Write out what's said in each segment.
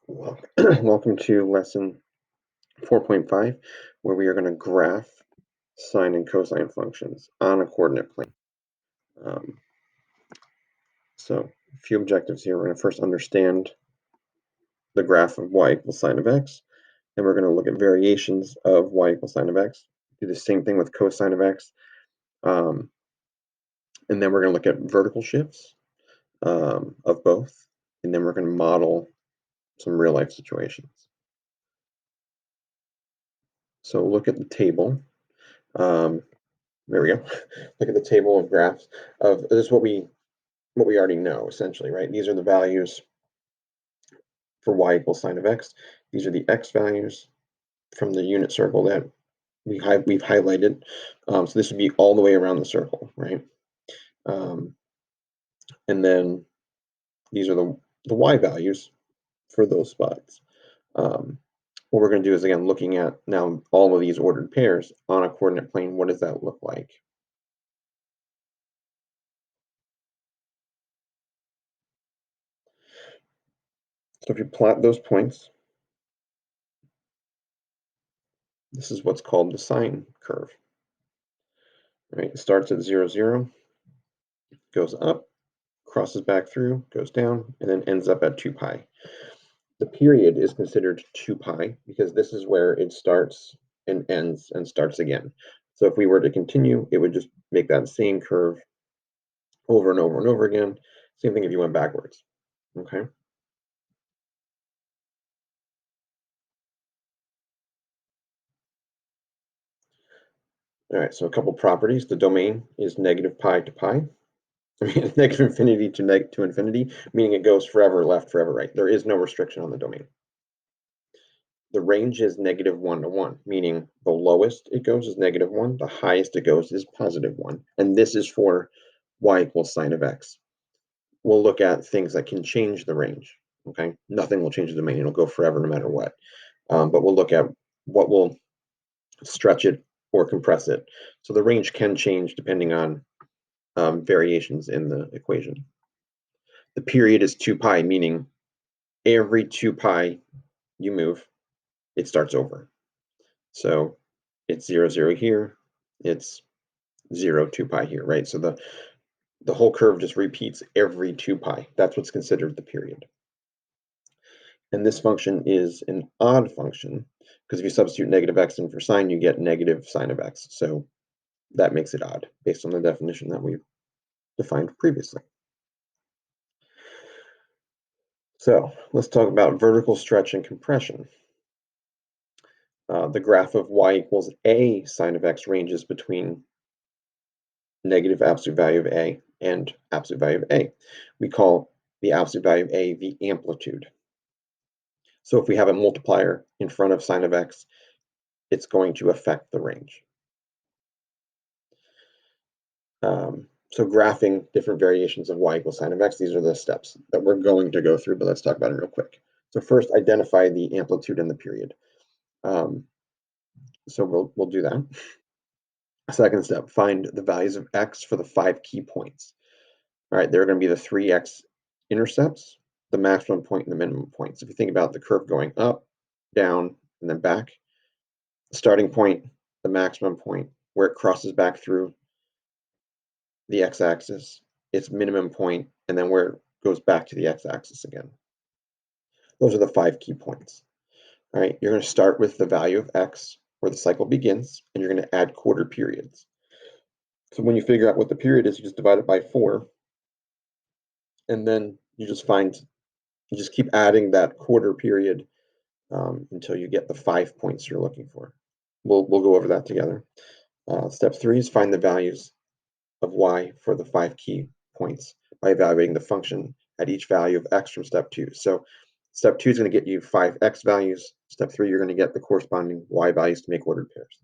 Welcome to lesson 4.5, where we are going to graph sine and cosine functions on a coordinate plane. Um, so a few objectives here. We're going to first understand the graph of y equals sine of x, and we're going to look at variations of y equals sine of x. Do the same thing with cosine of x. And then we're going to look at vertical shifts of both, and then we're going to model some real life situations. So look at the table. There we go. Look at the table of graphs of this is what we already know essentially, right? These are the values for y equals sine of x. These are the x values from the unit circle that we've highlighted. So this would be all the way around the circle, right? And then these are the y values for those spots. What we're going to do is, again, looking at now all of these ordered pairs on a coordinate plane, what does that look like? So if you plot those points, this is what's called the sine curve. Right? It starts at 0, 0, goes up, crosses back through, goes down, and then ends up at 2 pi. The period is considered 2 pi because this is where it starts and ends and starts again. So if we were to continue, it would just make that same curve over and over and over again. Same thing if you went backwards, okay? All right, so a couple properties. The domain is negative pi to pi. I mean, negative infinity to infinity, meaning it goes forever left, forever right. There is no restriction on the domain. The range is negative 1 to 1, meaning the lowest it goes is negative 1, the highest it goes is positive 1. And this is for y equals sine of x. We'll look at things that can change the range, okay? Nothing will change the domain. It'll go forever no matter what. But we'll look at what will stretch it or compress it. So the range can change depending on variations in the equation. The period is 2 pi, meaning every 2 pi you move, it starts over. So it's 0, 0 here, it's 0, 2 pi here, right? So the whole curve just repeats every 2 pi. That's what's considered the period. And this function is an odd function because if you substitute negative x in for sine, you get negative sine of x. So that makes it odd based on the definition that we've defined previously. So let's talk about vertical stretch and compression. The graph of y equals a sine of x ranges between negative absolute value of a and absolute value of a. We call the absolute value of a the amplitude. So if we have a multiplier in front of sine of x, it's going to affect the range. So graphing different variations of y equals sine of x, these are the steps that we're going to go through, but let's talk about it real quick. So first, identify the amplitude and the period. So we'll do that. Second step, find the values of x for the 5 key points. All right, there are going to be the 3 x-intercepts, the maximum point and the minimum point. So if you think about the curve going up, down, and then back, the starting point, the maximum point, where it crosses back through the x-axis, its minimum point, and then where it goes back to the x-axis again. Those are the 5 key points. All right, you're going to start with the value of x where the cycle begins, and you're going to add quarter periods. So when you figure out what the period is, you just divide it by 4, and then you just keep adding that quarter period until you get the 5 points you're looking for. We'll go over that together. Step 3 is find the values of y for the 5 key points by evaluating the function at each value of x from step 2. So step 2 is going to get you 5 x values. Step 3, you're going to get the corresponding y values to make ordered pairs.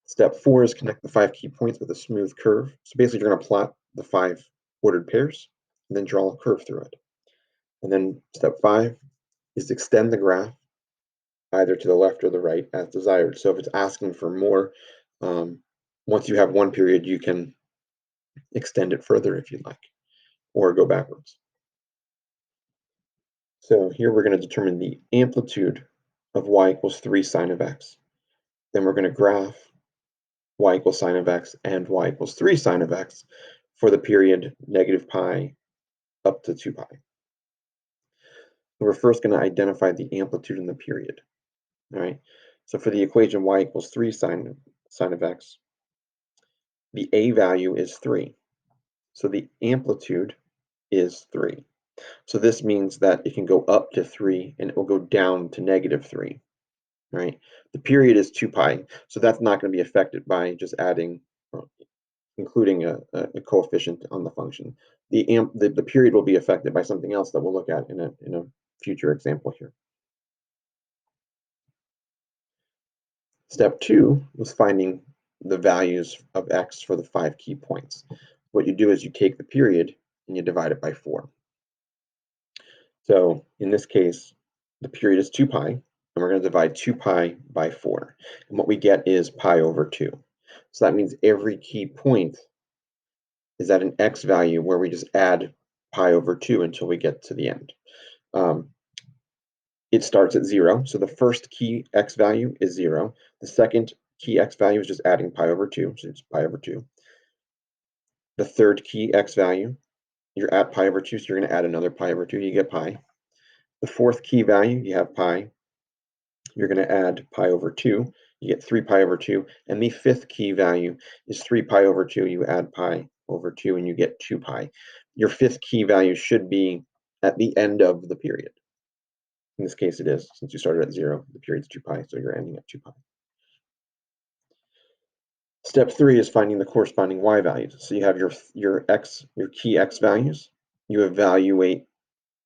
Step 4 is connect the 5 key points with a smooth curve. So basically, you're going to plot the 5 ordered pairs and then draw a curve through it. And then step 5 is extend the graph either to the left or the right as desired. So if it's asking for more, once you have one period, you can extend it further if you'd like, or go backwards. So here we're going to determine the amplitude of y equals 3 sine of x. Then we're going to graph y equals sine of x and y equals 3 sine of x for the period negative pi up to 2 pi. We're first going to identify the amplitude in the period. All right. So for the equation y equals 3 sine of x, the a value is 3. So the amplitude is 3. So this means that it can go up to 3 and it will go down to negative 3. Right? The period is 2 pi, so that's not going to be affected by just adding, including a coefficient on the function. The period will be affected by something else that we'll look at in a future example here. Step 2 was finding the values of x for the 5 key points. What you do is you take the period and you divide it by 4. So in this case, the period is 2 pi, and we're going to divide 2 pi by 4. And what we get is pi over 2. So that means every key point is at an x value where we just add pi over 2 until we get to the end. It starts at 0, so the first key x value is 0. The second key x value is just adding pi over 2, so it's pi over 2. The third key x value, you're at pi over 2, so you're going to add another pi over 2, you get pi. The fourth key value, you have pi. You're going to add pi over 2, you get 3 pi over 2. And the fifth key value is 3 pi over 2, you add pi over 2, and you get 2 pi. Your fifth key value should be at the end of the period. In this case, it is, since you started at 0, the period's 2 pi, so you're ending at 2 pi. Step 3 is finding the corresponding y values. So you have your key x values. You evaluate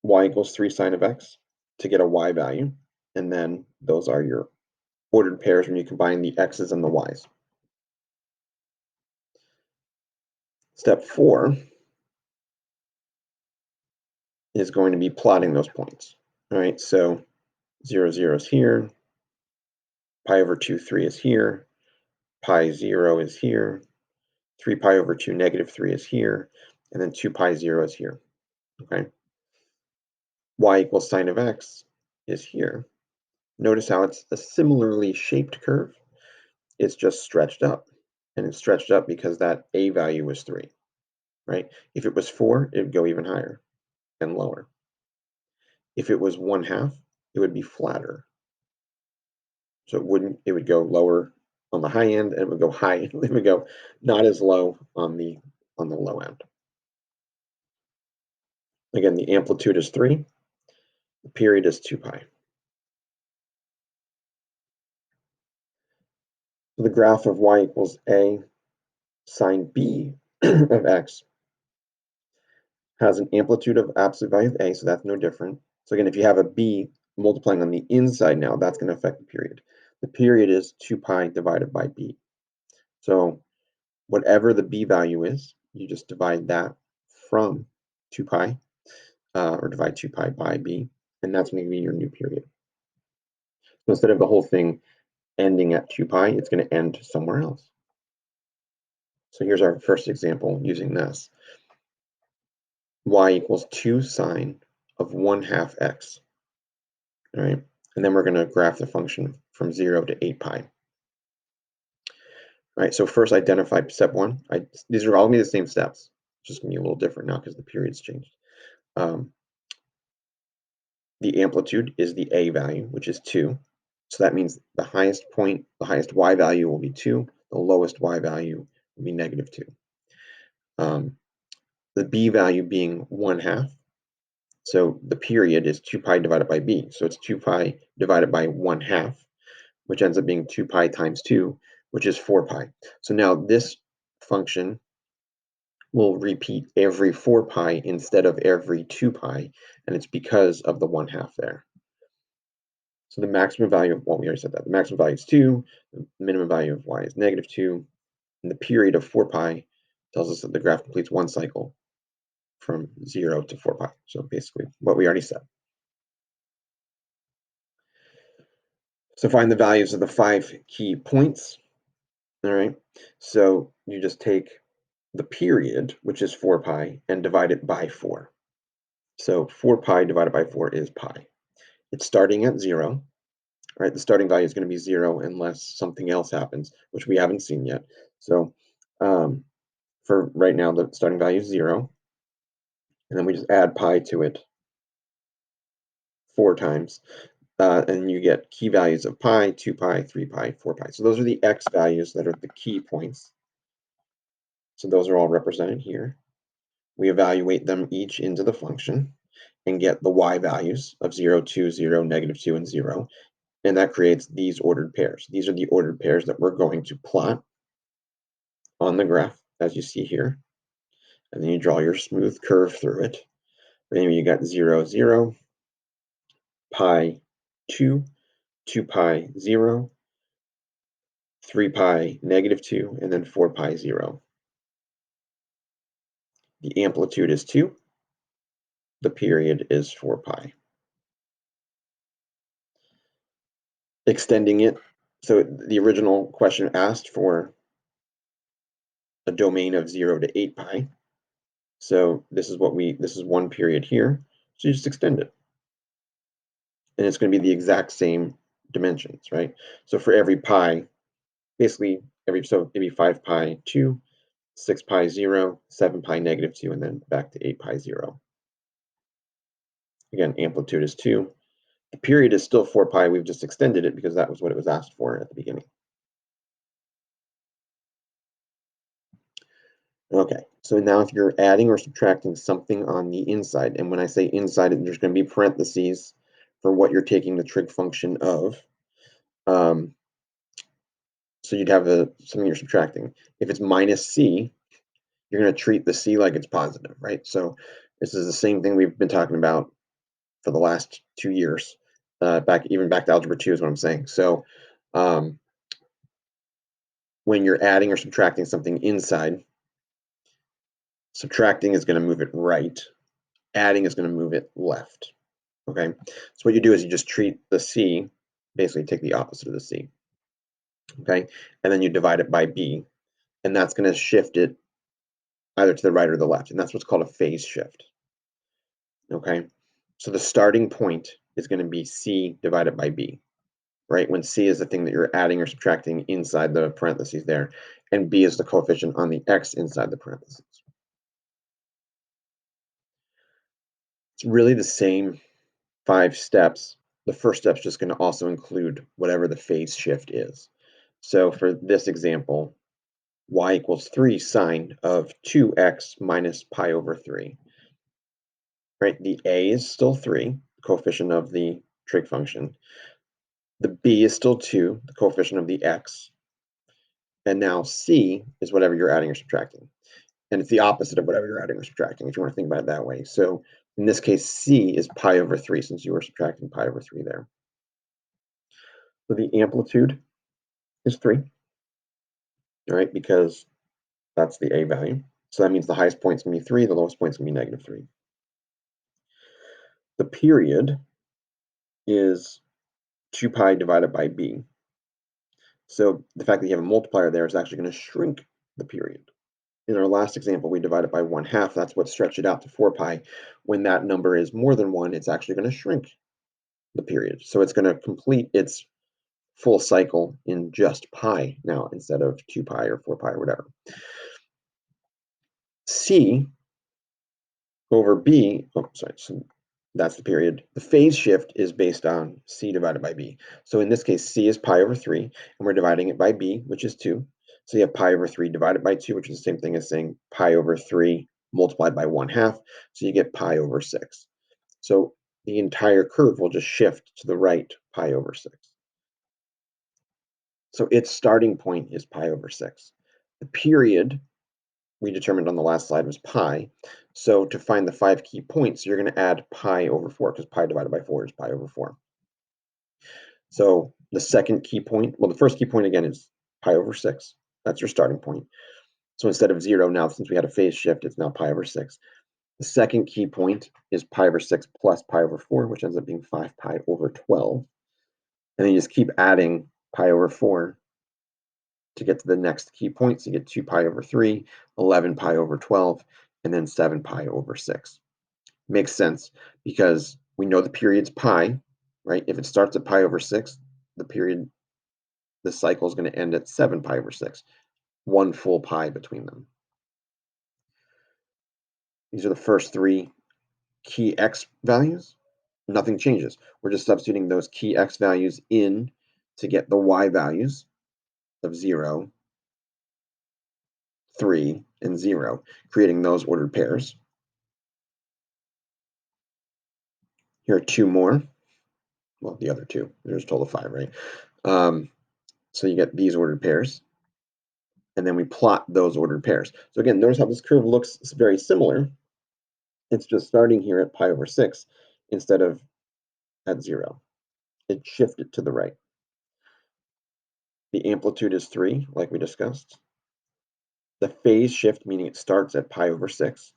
y equals 3 sine of x to get a y value, and then those are your ordered pairs when you combine the x's and the y's. Step 4 is going to be plotting those points. All right, so 0, 0 is here, pi over 2, 3 is here, pi 0 is here, 3 pi over 2, negative 3 is here, and then 2 pi 0 is here. Okay, y equals sine of x is here. Notice how it's a similarly shaped curve. It's just stretched up, and it's stretched up because that a value was 3, right? If it was 4, it would go even higher and lower. If it was 1/2, it would be flatter. So it would go lower on the high end, and it would go high, it would go not as low on the low end. Again, the amplitude is 3, the period is 2 pi. So the graph of y equals a sine b of x has an amplitude of absolute value of a, so that's no different. So again, if you have a b multiplying on the inside now, that's going to affect the period. The period is 2 pi divided by b. So whatever the b value is, you just divide that from 2 pi, or divide 2 pi by b, and that's going to be your new period. So instead of the whole thing ending at 2 pi, it's going to end somewhere else. So here's our first example using this. Y equals 2 sine of 1/2 x. All right, and then we're going to graph the function from 0 to 8 pi. All right, so first identify step 1. These are all going to be the same steps, just going to be a little different now because the period's changed. The amplitude is the a value, which is 2. So that means the highest point, the highest y value will be 2. The lowest y value will be negative 2. The b value being 1/2. So the period is 2 pi divided by b. So it's 2 pi divided by 1/2, which ends up being 2 pi times 2, which is 4 pi. So now this function will repeat every 4 pi instead of every 2 pi, and it's because of the 1/2 there. So the maximum value of, well, we already said that. The maximum value is 2, the minimum value of y is negative 2, and the period of 4 pi tells us that the graph completes one cycle from 0 to 4 pi. So basically what we already said. So find the values of the 5 key points. All right, so you just take the period, which is 4 pi, and divide it by 4. So 4 pi divided by 4 is pi. It's starting at 0, right? The starting value is going to be 0 unless something else happens, which we haven't seen yet. So um, for right now, the starting value is 0, and then we just add pi to it 4 times, and you get key values of pi, 2 pi, 3 pi, 4 pi. So those are the x values that are the key points. So those are all represented here. We evaluate them each into the function and get the y values of 0, 2, 0, -2, and 0. And that creates these ordered pairs. These are the ordered pairs that we're going to plot on the graph, as you see here. And then you draw your smooth curve through it. Maybe you got 0, 0, pi 2, 2 pi 0, 3 pi -2, and then 4 pi 0. The amplitude is 2. The period is 4 pi. Extending it, so the original question asked for a domain of 0 to 8 pi. So this is one period here. So you just extend it. And it's going to be the exact same dimensions, right? So for every pi, basically so maybe 5 pi 2, 6 pi 0, 7 pi -2, and then back to 8 pi 0. Again, amplitude is 2. The period is still 4 pi. We've just extended it because that was what it was asked for at the beginning. Okay, so now if you're adding or subtracting something on the inside, and when I say inside, there's going to be parentheses for what you're taking the trig function of. Um, so you'd have something you're subtracting. If it's minus c, you're going to treat the c like it's positive, right? So this is the same thing we've been talking about for the last 2 years. Back to algebra 2 is what I'm saying. So um, when you're adding or subtracting something inside, subtracting is going to move it right. Adding is going to move it left. Okay, so what you do is you just treat the c, basically take the opposite of the c. Okay, and then you divide it by b, and that's going to shift it either to the right or the left, and that's what's called a phase shift. Okay, so the starting point is going to be c divided by b, right? When c is the thing that you're adding or subtracting inside the parentheses there, and b is the coefficient on the x inside the parentheses. It's really the same 5 steps. The first step is just going to also include whatever the phase shift is. So for this example, y equals 3 sine of 2x minus pi over 3. Right? The a is still 3, the coefficient of the trig function. The b is still 2, the coefficient of the x. And now c is whatever you're adding or subtracting. And it's the opposite of whatever you're adding or subtracting, if you want to think about it that way. So in this case, c is pi over 3, since you were subtracting pi over 3 there. So the amplitude is 3, all right, because that's the a value. So that means the highest point is going to be 3, the lowest point is going to be -3. The period is 2 pi divided by b. So the fact that you have a multiplier there is actually going to shrink the period. In our last example, we divided by 1/2. That's what stretched it out to 4 pi. When that number is more than 1, it's actually going to shrink the period. So it's going to complete its full cycle in just pi now instead of 2 pi or 4 pi or whatever. C over b, oh, sorry, so that's the period. The phase shift is based on c divided by b. So in this case, c is pi over 3, and we're dividing it by b, which is 2. So you have pi over 3 divided by 2, which is the same thing as saying pi over 3 multiplied by 1/2. So you get pi over 6. So the entire curve will just shift to the right pi over 6. So its starting point is pi over 6. The period we determined on the last slide was pi. So to find the 5 key points, you're going to add pi over 4, because pi divided by 4 is pi over 4. So the second key point, well, the first key point again is pi over 6. That's your starting point. So instead of 0 now, since we had a phase shift, it's now pi over 6. The second key point is pi over 6 plus pi over 4, which ends up being 5 pi over 12. And then you just keep adding pi over 4 to get to the next key point. So you get 2 pi over 3, 11 pi over 12, and then 7 pi over 6. Makes sense because we know the period's pi, right? If it starts at pi over 6, the period, the cycle is going to end at 7 pi over 6, one full pi between them. These are the first three key x values. Nothing changes. We're just substituting those key x values in to get the y values of 0, 3, and 0, creating those ordered pairs. Here are two more. Well, the other two. There's a total of 5, right? So you get these ordered pairs, and then we plot those ordered pairs. So again, notice how this curve looks very similar. It's just starting here at pi over 6 instead of at 0. It shifted to the right. The amplitude is 3, like we discussed. The phase shift, meaning it starts at pi over 6.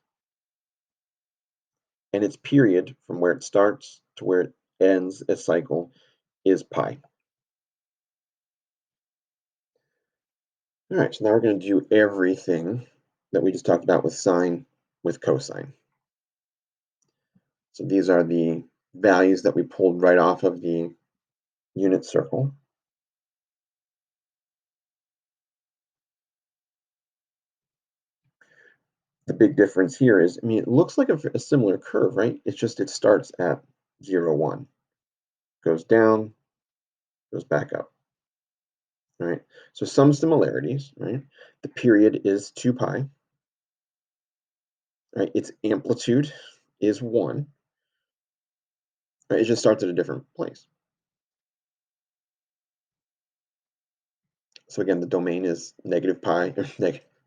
And its period, from where it starts to where it ends its cycle, is pi. All right, so now we're going to do everything that we just talked about with sine with cosine. So these are the values that we pulled right off of the unit circle. The big difference here is, I mean, it looks like a similar curve, right? It's just it starts at 0, 1, goes down, goes back up, right? So some similarities, right? The period is 2 pi, right? Its amplitude is 1, right? It just starts at a different place. So again, the domain is negative pi, or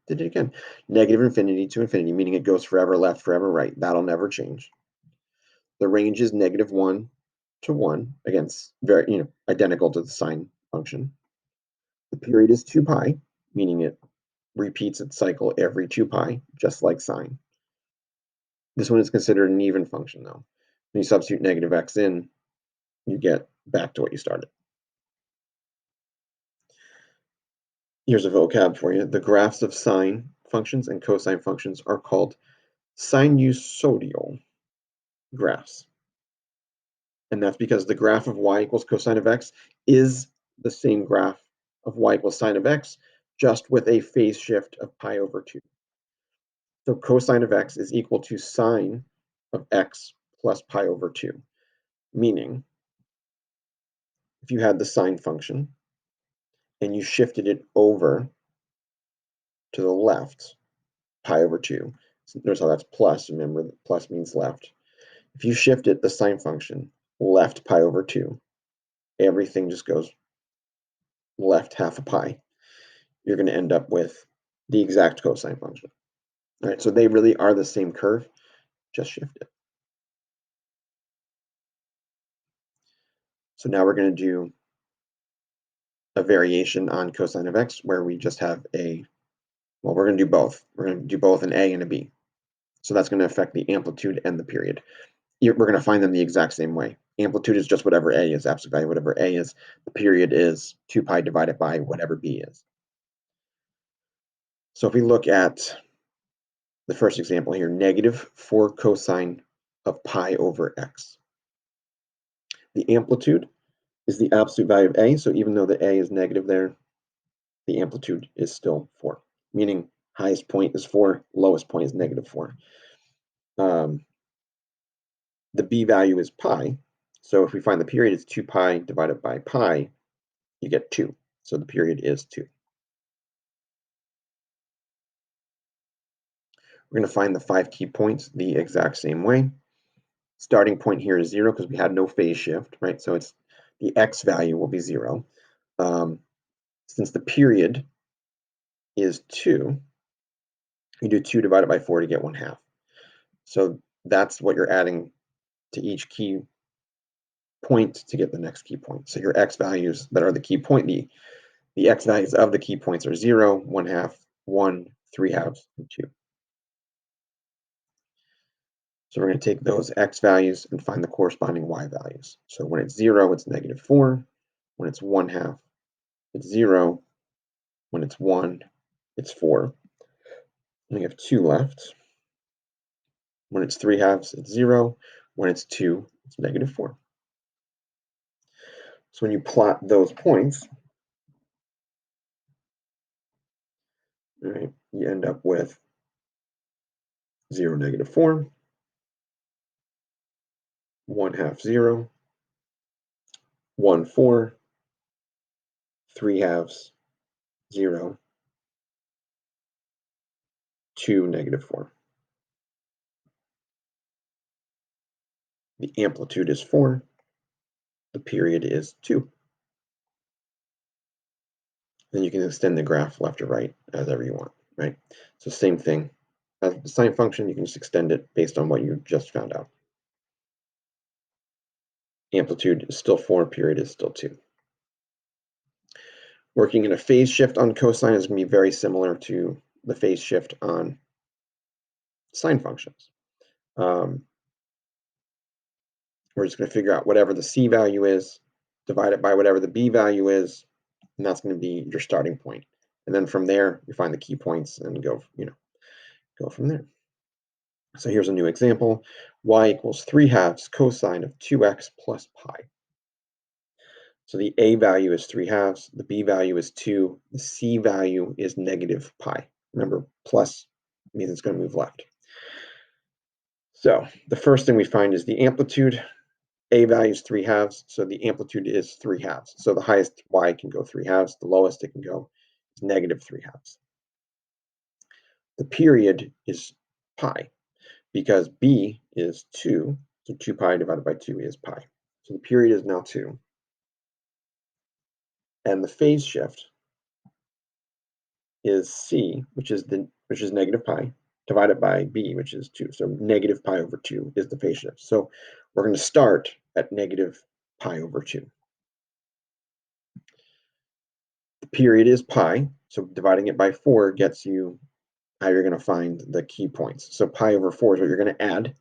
did it again, negative infinity to infinity, meaning it goes forever left, forever right. That'll never change. The range is negative 1 to 1, again, very, identical to the sine function. The period is 2 pi, meaning it repeats its cycle every 2 pi, just like sine. This one is considered an even function, though. When you substitute negative x in, you get back to what you started. Here's a vocab for you. The graphs of sine functions and cosine functions are called sinusoidal graphs. And that's because the graph of y equals cosine of x is the same graph of y equals sine of x, just with a phase shift of pi over 2. So cosine of x is equal to sine of x plus pi over 2, meaning if you had the sine function and you shifted it over to the left, pi over 2, so notice how that's plus, remember that plus means left. If you shifted the sine function left pi over 2, everything just goes left half a pi. You're going to end up with the exact cosine function. All right, so they really are the same curve, just shifted. So now we're going to do a variation on cosine of x where we just have well, we're going to do both. We're going to do both an a and a b. So that's going to affect the amplitude and the period. We're going to find them the exact same way. Amplitude is just whatever a is, absolute value, whatever a is. The period is 2 pi divided by whatever b is. So if we look at the first example here, negative 4 cosine of pi over x. The amplitude is the absolute value of a, so even though the a is negative there, the amplitude is still 4, meaning highest point is 4, lowest point is negative 4. The b value is pi, so if we find the period is 2 pi divided by pi, you get 2, so the period is 2. We're going to find the 5 key points the exact same way. Starting point here is 0 because we had no phase shift, right? So it's the x value will be 0. Since the period is 2, you do 2 divided by 4 to get 1/2. So that's what you're adding to each key point to get the next key point. So your x values that are the key point, the x values of the key points are 0, 1/2, 1, 3/2, and 2. So we're going to take those x values and find the corresponding y values. So when it's 0, it's negative 4. When it's 1/2, it's 0. When it's 1, it's 4. And we have 2 left. When it's 3/2, it's 0. When it's 2, it's -4. So when you plot those points, right, you end up with 0, -4, 1/2, 0, 1, 4, 3/2, 0, 2, -4. The amplitude is 4. The period is 2. Then you can extend the graph left or right as ever you want, right? So same thing as the sine function, you can just extend it based on what you just found out. Amplitude is still 4, period is still 2. Working in a phase shift on cosine is going to be very similar to the phase shift on sine functions. We're just going to figure out whatever the c value is, divide it by whatever the b value is, and that's going to be your starting point. And then from there, you find the key points and go from there. So here's a new example. Y equals 3/2 cosine of 2x plus pi. So the a value is 3/2, the b value is 2, the c value is -pi. Remember, plus means it's going to move left. So the first thing we find is the amplitude. A value is 3/2, so the amplitude is 3/2. So the highest y can go 3/2, the lowest it can go is -3/2. The period is pi, because b is 2, so 2 pi divided by 2 is pi. So the period is now 2. And the phase shift is c, which is -pi, divided by b, which is 2. So -pi over 2 is the phase shift. So we're going to start at -pi over 2. The period is pi, so dividing it by 4 gets you how you're going to find the key points. So pi over 4 is what you're going to add,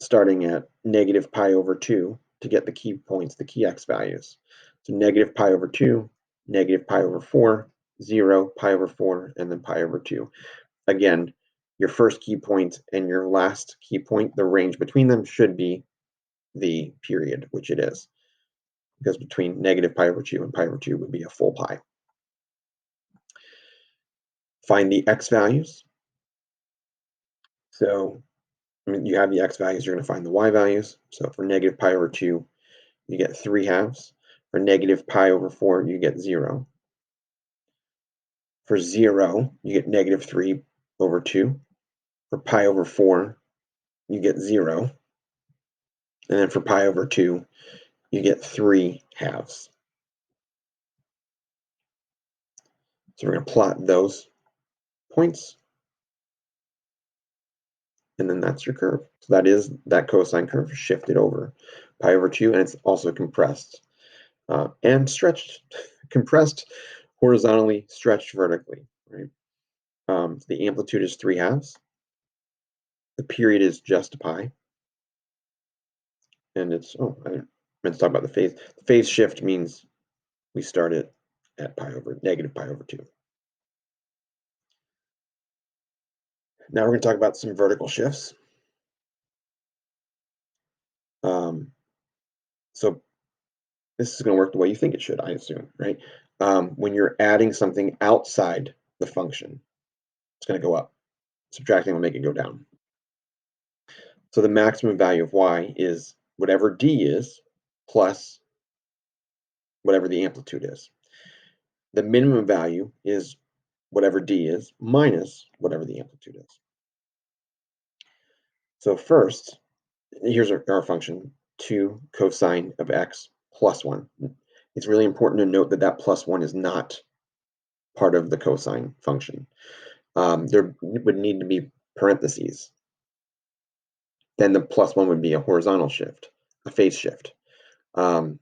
starting at -pi over 2 to get the key points, the key x values. So -pi over 2, -pi over 4, 0, pi over 4, and then pi over 2. Again, your first key point and your last key point, the range between them should be the period, which it is, because between -pi over 2 and pi over 2 would be a full pi. Find the x values. So you have the x values, you're going to find the y values. So for -pi over 2, you get 3/2. For -pi over 4, you get 0. For 0, you get -3 over 2. For pi over 4, you get 0. And then for pi over 2, you get 3/2. So we're going to plot those points, and then that's your curve. So that is that cosine curve shifted over pi over 2, and it's also compressed and stretched, compressed horizontally, stretched vertically. Right? The amplitude is 3/2. The period is just pi, and it's I meant to talk about the phase. The phase shift means we start it at pi over -pi over 2. Now we're going to talk about some vertical shifts. So this is going to work the way you think it should, I assume, right? When you're adding something outside the function, it's going to go up. Subtracting will make it go down. So the maximum value of y is whatever d is plus whatever the amplitude is. The minimum value is whatever d is minus whatever the amplitude is. So first, here's our function, 2 cosine of x plus 1. It's really important to note that that plus 1 is not part of the cosine function. There would need to be parentheses. Then the plus 1 would be a horizontal shift, a phase shift. But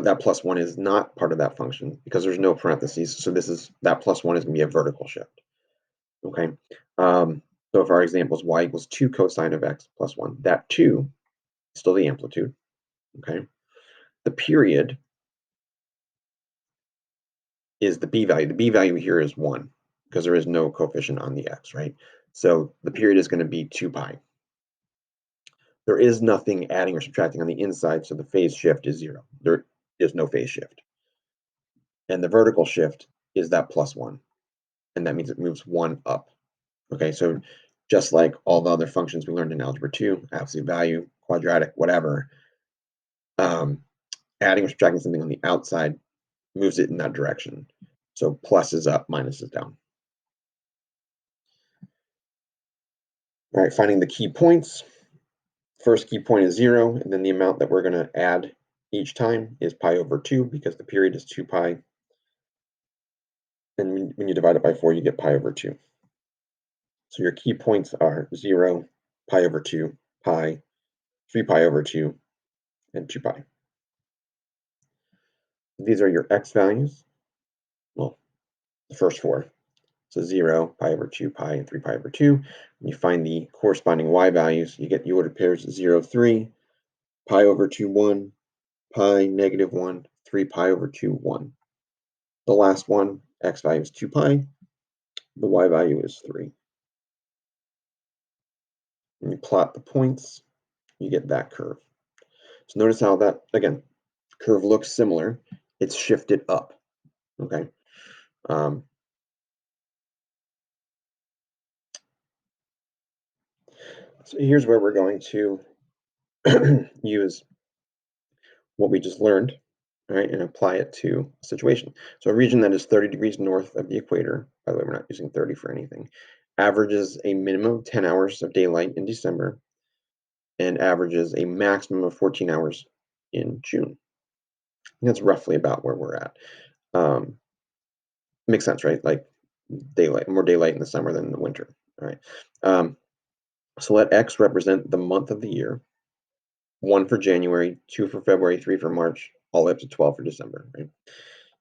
that plus 1 is not part of that function because there's no parentheses. So that plus 1 is going to be a vertical shift. Okay. So if our example is y equals 2 cosine of x plus 1, that 2 is still the amplitude. Okay. The period is the b value. The b value here is 1 because there is no coefficient on the x, right? So the period is going to be 2 pi. There is nothing adding or subtracting on the inside, so the phase shift is 0. There is no phase shift. And the vertical shift is that +1, and that means it moves 1 up. Okay, so just like all the other functions we learned in Algebra 2, absolute value, quadratic, whatever, um, adding or subtracting something on the outside moves it in that direction. So plus is up, minus is down. All right, finding the key points. First key point is 0, and then the amount that we're going to add each time is pi over 2 because the period is 2 pi. And when you divide it by 4, you get pi over 2. So your key points are 0, pi over 2, pi, 3 pi over 2, and 2 pi. These are your x values. Well, the first 4. So 0, pi over 2 pi, and 3 pi over 2. When you find the corresponding y values, you get the ordered pairs 0, 3, pi over 2, 1, pi, negative 1, 3 pi over 2, 1. The last one, x value is 2 pi. The y value is 3. When you plot the points, you get that curve. So notice how that, again, curve looks similar. It's shifted up, okay? So here's where we're going to use what we just learned, right, and apply it to a situation. So a region that is 30 degrees north of the equator, by the way, we're not using 30 for anything, averages a minimum of 10 hours of daylight in December and averages a maximum of 14 hours in June. And that's roughly about where we're at. Makes sense, right? Like daylight, more daylight in the summer than in the winter, all right? So let X represent the month of the year, 1 for January, 2 for February, 3 for March, all the way up to 12 for December, right?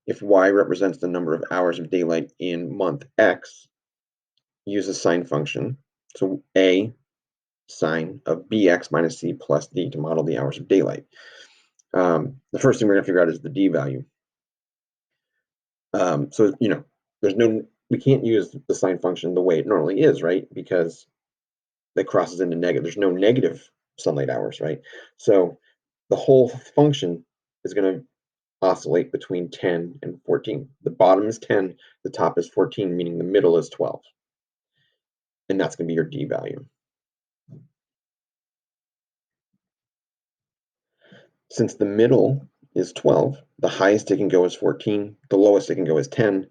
If Y represents the number of hours of daylight in month X, use a sine function. So A sine of bx minus c plus d to model the hours of daylight. The first thing we're going to figure out is the d value. So, we can't use the sine function the way it normally is, right? Because that crosses into negative. There's no negative sunlight hours, right? So the whole function is going to oscillate between 10 and 14. The bottom is 10, the top is 14, meaning the middle is 12. And that's going to be your d value. Since the middle is 12, the highest it can go is 14, the lowest it can go is 10.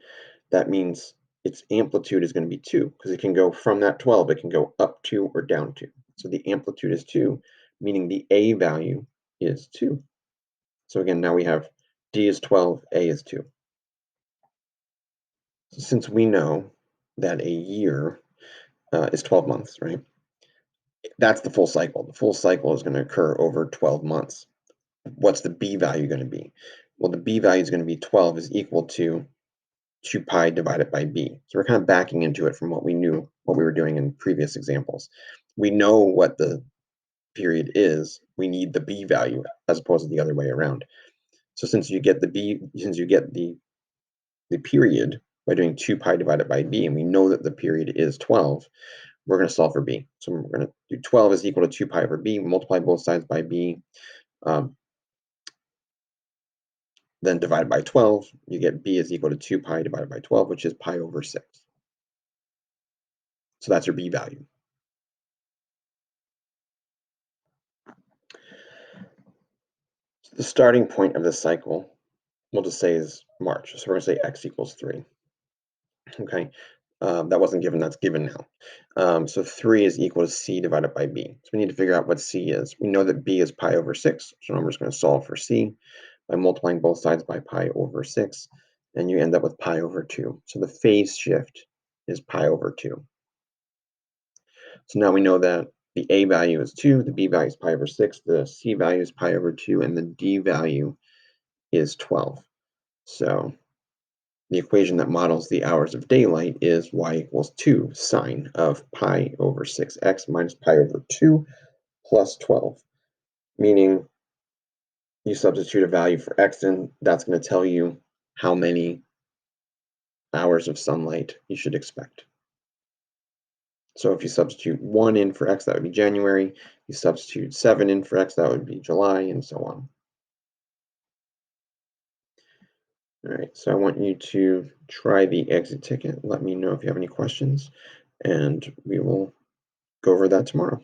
That means its amplitude is going to be 2 because it can go from that 12, it can go up 2 or down 2. So the amplitude is 2, meaning the A value is 2. So again, now we have D is 12, A is 2. So since we know that a year is 12 months, right? That's the full cycle. The full cycle is going to occur over 12 months. What's the B value going to be? Well, the B value is going to be 12 is equal to 2 pi divided by b. So we're kind of backing into it from what we knew, what we were doing in previous examples. We know what the period is. We need the b value as opposed to the other way around. So since you get the period by doing 2 pi divided by b, and we know that the period is 12, we're going to solve for b. So we're going to do 12 is equal to 2 pi over b, multiply both sides by b, then divide by 12, you get b is equal to 2 pi divided by 12, which is pi over 6. So that's your b value. So the starting point of this cycle, we'll just say is March. So we're going to say x equals 3. Okay, that wasn't given, that's given now. So 3 is equal to c divided by b. So we need to figure out what c is. We know that b is pi over 6, so now we're just going to solve for c by multiplying both sides by pi over 6, and you end up with pi over 2. So the phase shift is pi over 2. So now we know that the a value is 2, the b value is pi over 6, the c value is pi over 2, and the d value is 12. So the equation that models the hours of daylight is y equals 2 sine of pi over 6x minus pi over 2 plus 12, meaning you substitute a value for x in, that's going to tell you how many hours of sunlight you should expect. So if you substitute 1 in for X, that would be January. You substitute 7 in for X, that would be July, and so on. All right, so I want you to try the exit ticket. Let me know if you have any questions, and we will go over that tomorrow.